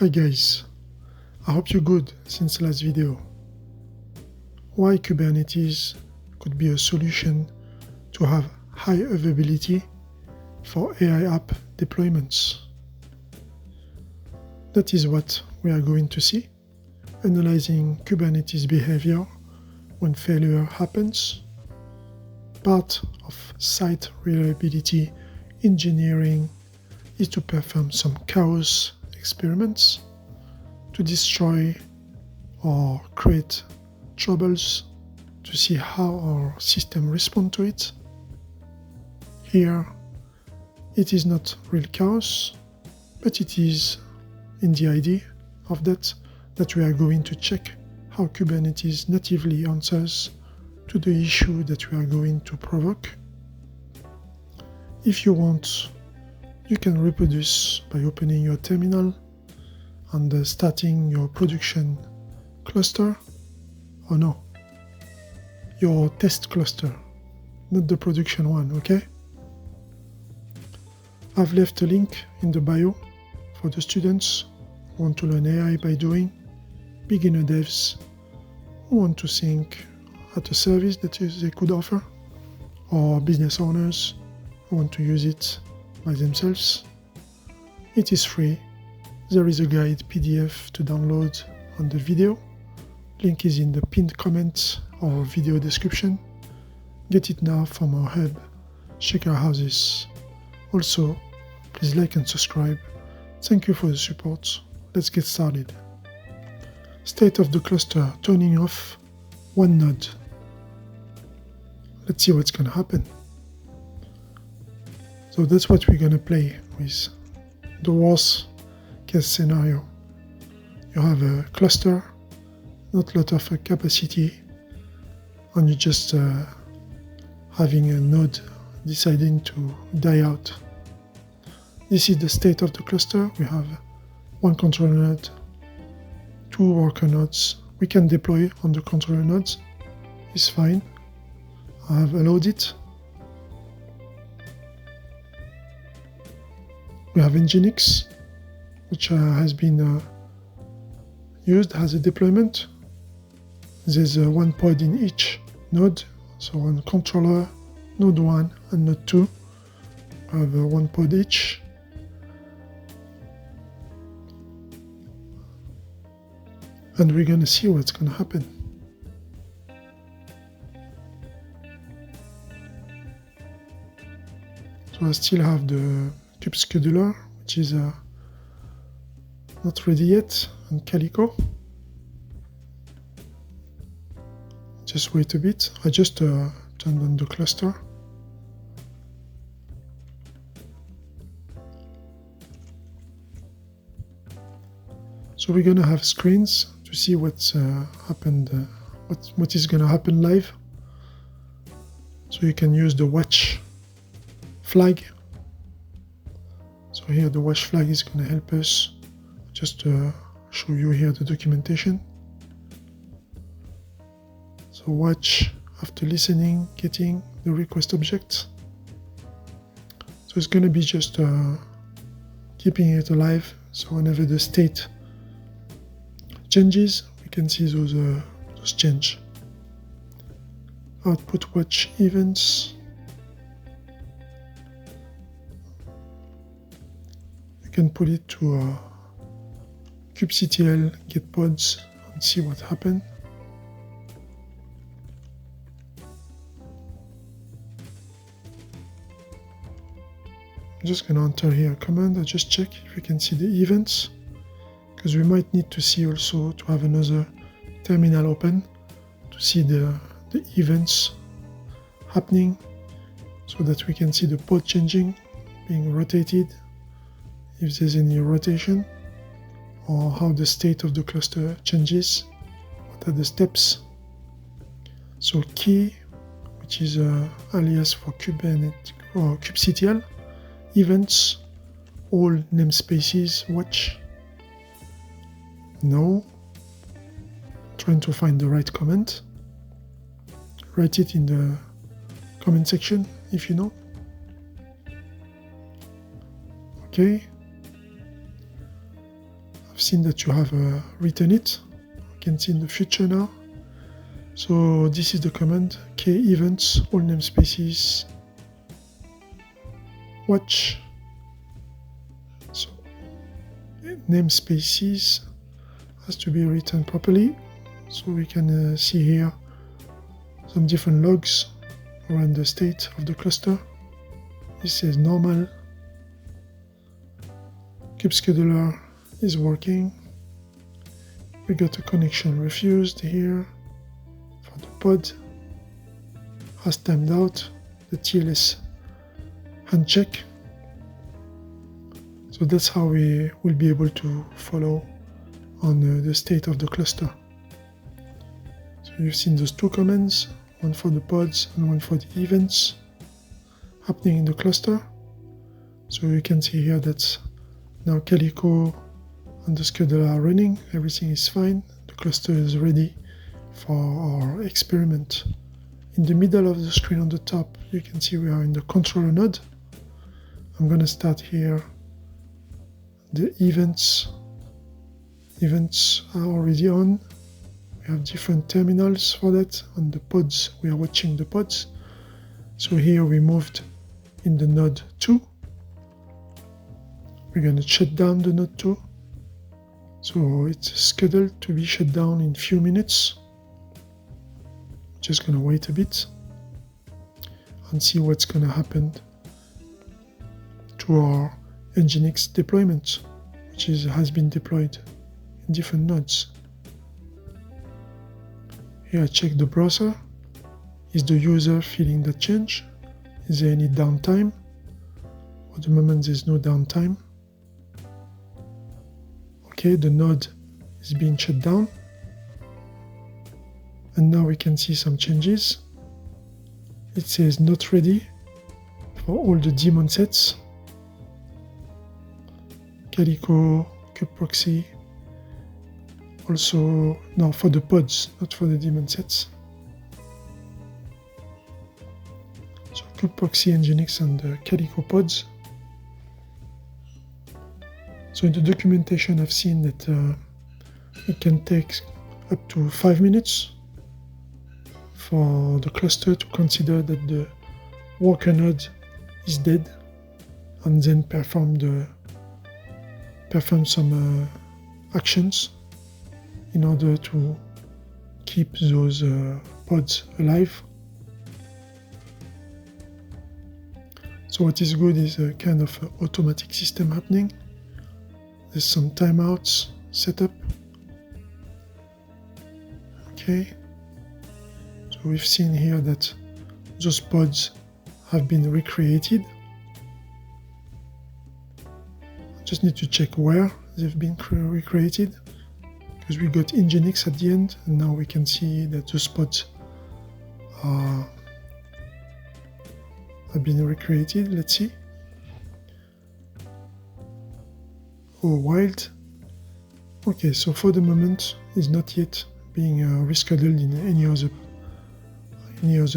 Hi guys, I hope you're good since the last video. Why Kubernetes could be a solution to have high availability for AI app deployments. That is what we are going to see, analyzing Kubernetes behavior when failure happens. Part of site reliability engineering is to perform some chaos experiments to destroy or create troubles to see how our system responds to it. Here, it is not real chaos, but it is in the idea of that we are going to check how Kubernetes natively answers to the issue that we are going to provoke. If you want, you can reproduce by opening your terminal and starting your production cluster, or no, your test cluster, not the production one, okay? I've left a link in the bio for the students who want to learn AI by doing, beginner devs who want to think at a service that they could offer, or business owners who want to use it by themselves. It is free. There is a guide PDF to download on the video. Link is in the pinned comment or video description. Get it now from our hub, Shaker Houses. Also, please like and subscribe. Thank you for the support. Let's get started. State of the cluster, turning off one node. Let's see what's going to happen. So that's what we're going to play with. The worst case scenario. You have a cluster, not a lot of capacity, and you're just having a node deciding to die out. This is the state of the cluster. We have one controller node, two worker nodes. We can deploy on the controller nodes. It's fine. I have allowed it. We have Nginx, which has been used as a deployment. There's one pod in each node, so one controller, node 1 and node 2 have one pod each. And we're going to see what's going to happen. So I still have the kube scheduler, which is not ready yet, and Calico. Just wait a bit. I just turned on the cluster. So we're gonna have screens to see what's happened, what is gonna happen live. So you can use the watch flag. So here the watch flag is going to help us just show you here the documentation. So watch after listening, getting the request object. So it's going to be just keeping it alive. So whenever the state changes, we can see those change. Output watch events. You can put it to kubectl get pods and see what happened. I'm just going to enter here a command. I just check if we can see the events, because we might need to see also to have another terminal open to see the events happening, so that we can see the pod changing, being rotated, if there's any rotation, or how the state of the cluster changes, what are the steps. So key, which is alias for Kubernetes or kubectl, events, all namespaces, watch. No. Trying to find the right comment. Write it in the comment section if you know. Okay. I've seen that you have written it. You can see in the future now. So this is the command k events all namespaces watch. So namespaces has to be written properly. So we can see here some different logs around the state of the cluster. This is normal. Kubescheduler is working. We got a connection refused here for the pod. Has timed out the TLS handcheck. So that's how we will be able to follow on the state of the cluster. So you've seen those two commands, one for the pods and one for the events happening in the cluster. So you can see here that now Calico and the scheduler are running, everything is fine, the cluster is ready for our experiment. In the middle of the screen on the top, you can see we are in the controller node. I'm going to start here. The events are already on. We have different terminals for that. On the pods, we are watching the pods. So here we moved in the node 2. We're going to shut down the node 2. So it's scheduled to be shut down in a few minutes. Just going to wait a bit and see what's going to happen to our Nginx deployment, which has been deployed in different nodes. Here I check the browser. Is the user feeling the change? Is there any downtime? At the moment there's no downtime. Okay, the node is being shut down. And now we can see some changes. It says not ready for all the daemon sets. Calico, kubeproxy. Also, no, for the pods, not for the daemon sets. So kubeproxy, Nginx, and the Calico pods. So in the documentation, I've seen that it can take up to 5 minutes for the cluster to consider that the worker node is dead, and then perform some actions in order to keep those pods alive. So what is good is a kind of automatic system happening. There's some timeouts set up. Okay. So we've seen here that those pods have been recreated. Just need to check where they've been recreated, because we got Nginx at the end, and now we can see that those pods have been recreated. Let's see. Oh, wild. Okay, so for the moment it's not yet being rescheduled in any other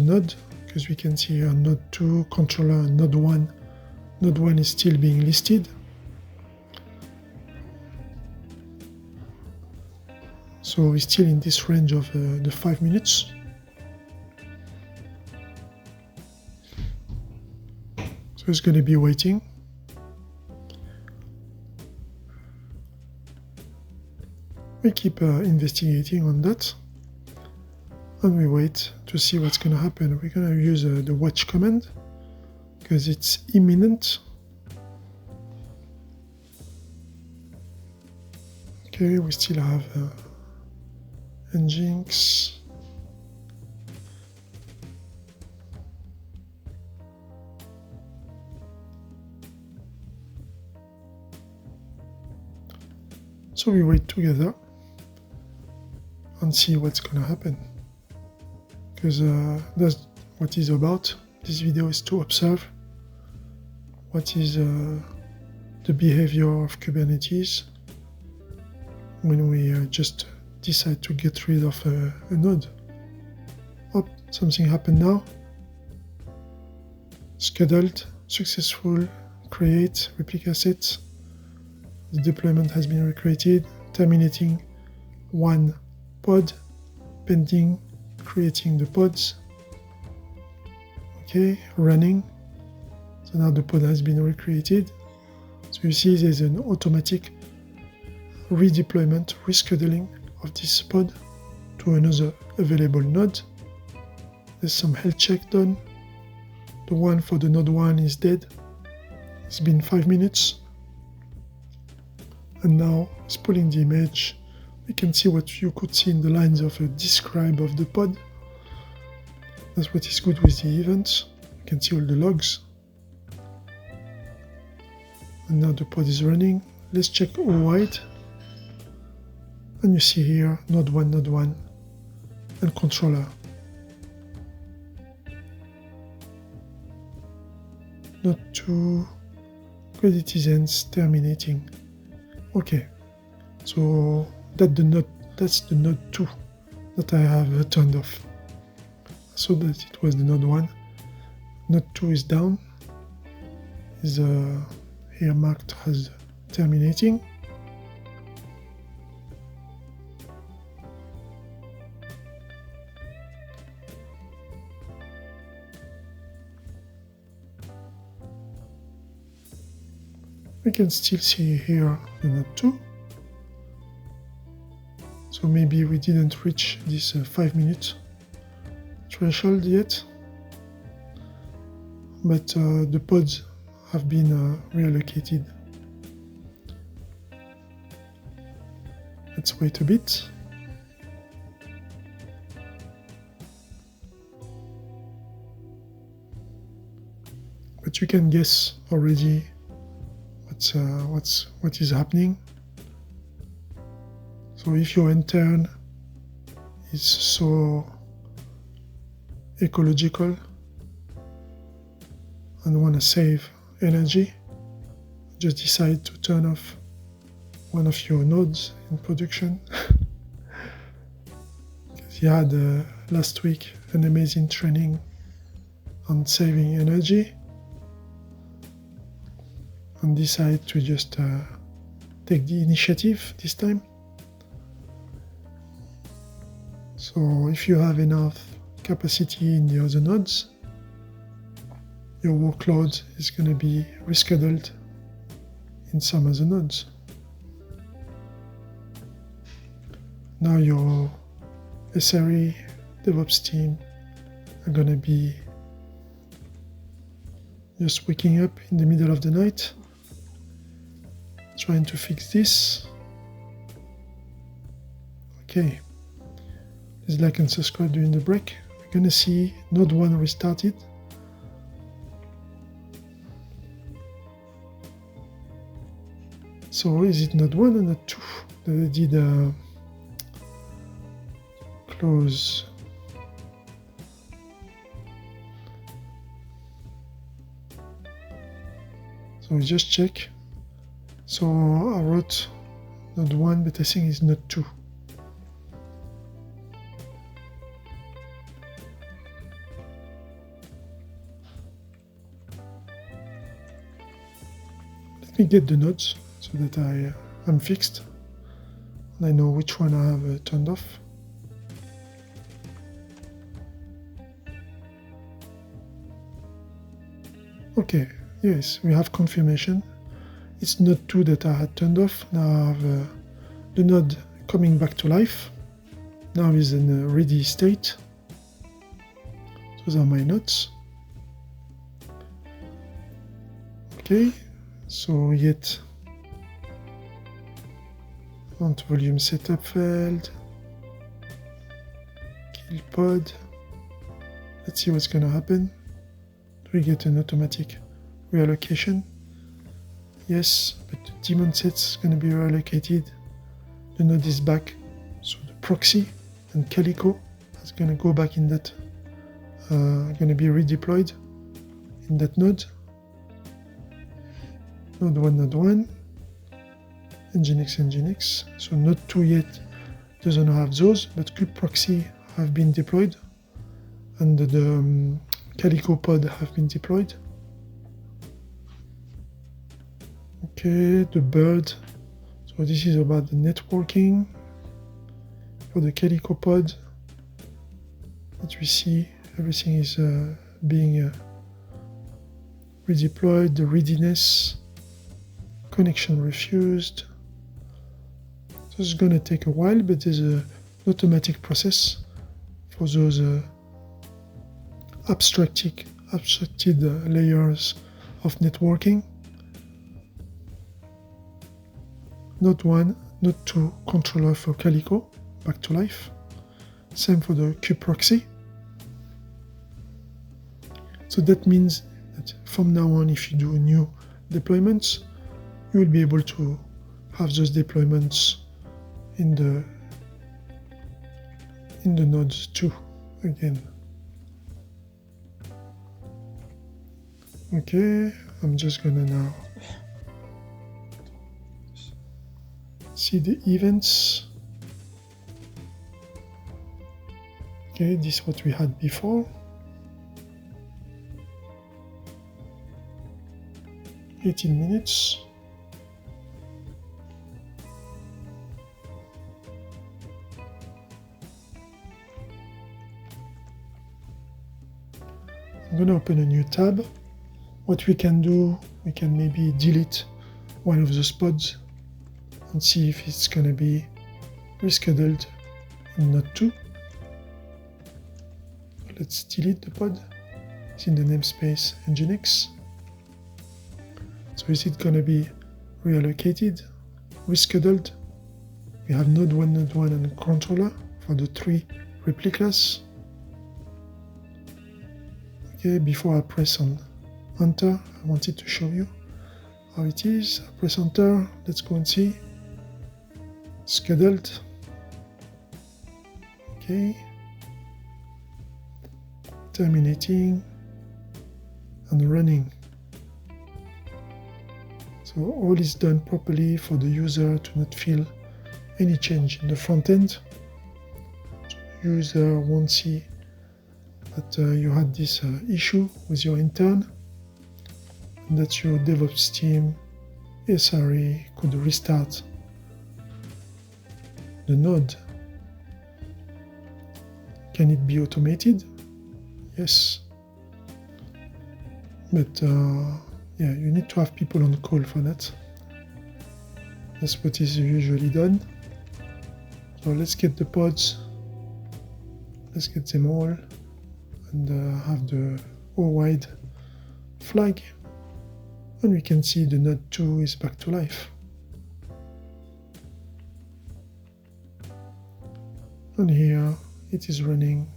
node, because we can see here node 2 controller and node 1. Node 1 is still being listed. So we're still in this range of the 5 minutes. So it's going to be waiting. We keep investigating on that, and we wait to see what's going to happen. We're going to use the watch command because it's imminent. Okay, we still have Nginx. So we wait together and see what's gonna happen, because that's what it's about. This video is to observe what is the behavior of Kubernetes when we just decide to get rid of a node. Oh, something happened now. Scheduled, successful, create, replica set. The deployment has been recreated. terminating one pod pending creating the pods. Okay, running. So now the pod has been recreated. So you see there's an automatic redeployment, rescheduling of this pod to another available node. There's some health check done. The one for the node 1 is dead. It's been 5 minutes. And now it's pulling the image. We can see what you could see in the lines of a describe of the pod. That's what is good with the events. You can see all the logs. And now the pod is running. Let's check all wide. And you see here node 1, and controller. Node 2, Creditizens terminating. Okay, so that's the node 2 that I have turned off. So that it was the node 1. Node 2 is down, is here marked as terminating. We can still see here the node 2. So maybe we didn't reach this 5-minute threshold yet. But the pods have been reallocated. Let's wait a bit. But you can guess already what is happening. So if your intern is so ecological and want to save energy, just decide to turn off one of your nodes in production. Because he had last week an amazing training on saving energy, and decide to just take the initiative this time. So if you have enough capacity in the other nodes, your workload is going to be rescheduled in some other nodes. Now your SRE DevOps team are going to be just waking up in the middle of the night, trying to fix this. Okay, please like and subscribe during the break. We're going to see node 1 restarted. So is it node 1 or node 2 that I did close? So we just check. So I wrote node 1, but I think it's node 2. Let me get the nodes so that I'm fixed and I know which one I have turned off. Okay, yes, we have confirmation. It's node 2 that I had turned off. Now I have the node coming back to life. Now it's in a ready state. Those are my nodes. Okay, so we get font volume setup failed. Kill pod. Let's see what's going to happen. Do we get an automatic reallocation? Yes, but the daemon set's going to be reallocated. The node is back, so the proxy and Calico is going to go back in that, going to be redeployed in that node. Node 1, Nginx. So node 2 yet doesn't have those, but kubectl have been deployed, and the Calico pod have been deployed. Okay, the bird. So So this is about the networking for the Calico pod. As we see, everything is being redeployed, the readiness, connection refused. So it's going to take a while, but there's an automatic process for those abstracted layers of networking. Node 1, Node 2 controller for Calico, back to life. Same for the kubeproxy. So that means that from now on, if you do new deployments, you will be able to have those deployments in the nodes too, again. Okay, I'm just gonna now see the events. Okay, this is what we had before. 18 minutes. I'm going to open a new tab. What we can do, we can maybe delete one of those pods and see if it's going to be rescheduled in Node 2. Let's delete the pod. It's in the namespace Nginx. So is it going to be reallocated, rescheduled? We have Node 1, and controller for the 3 replicas. Okay, before I press on enter, I wanted to show you how it is. I press enter, let's go and see. Scheduled. Okay. Terminating and running. So all is done properly for the user to not feel any change in the front end. So the user won't see that you had this issue with your intern, and that your DevOps team, SRE, could restart the node. Can it be automated? Yes. But yeah, you need to have people on call for that. That's what is usually done. So let's get the pods. Let's get them all. And have the all-wide flag. And we can see the node 2 is back to life. And here it is running.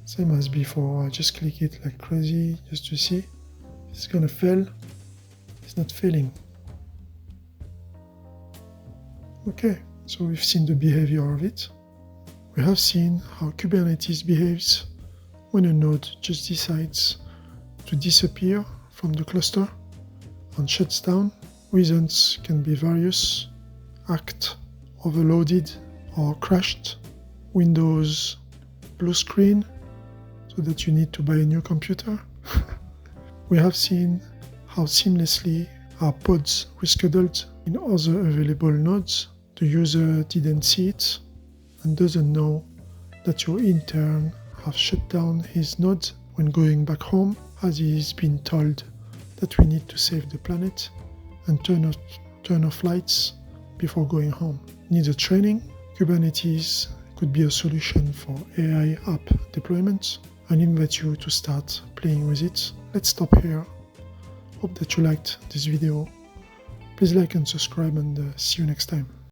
Same as before. I just click it like crazy just to see if it's gonna fail. It's not failing. Okay, so we've seen the behavior of it. We have seen how Kubernetes behaves when a node just decides to disappear from the cluster and shuts down. Reasons can be various: hacked, overloaded, or crashed. Windows blue screen, so that you need to buy a new computer. We have seen how seamlessly our pods rescheduled in other available nodes. The user didn't see it and doesn't know that your intern have shut down his node when going back home, as he's been told that we need to save the planet and turn off lights before going home. Needs a training. Kubernetes could be a solution for AI app deployment. I invite you to start playing with it. Let's stop here. Hope that you liked this video. Please like and subscribe, and see you next time.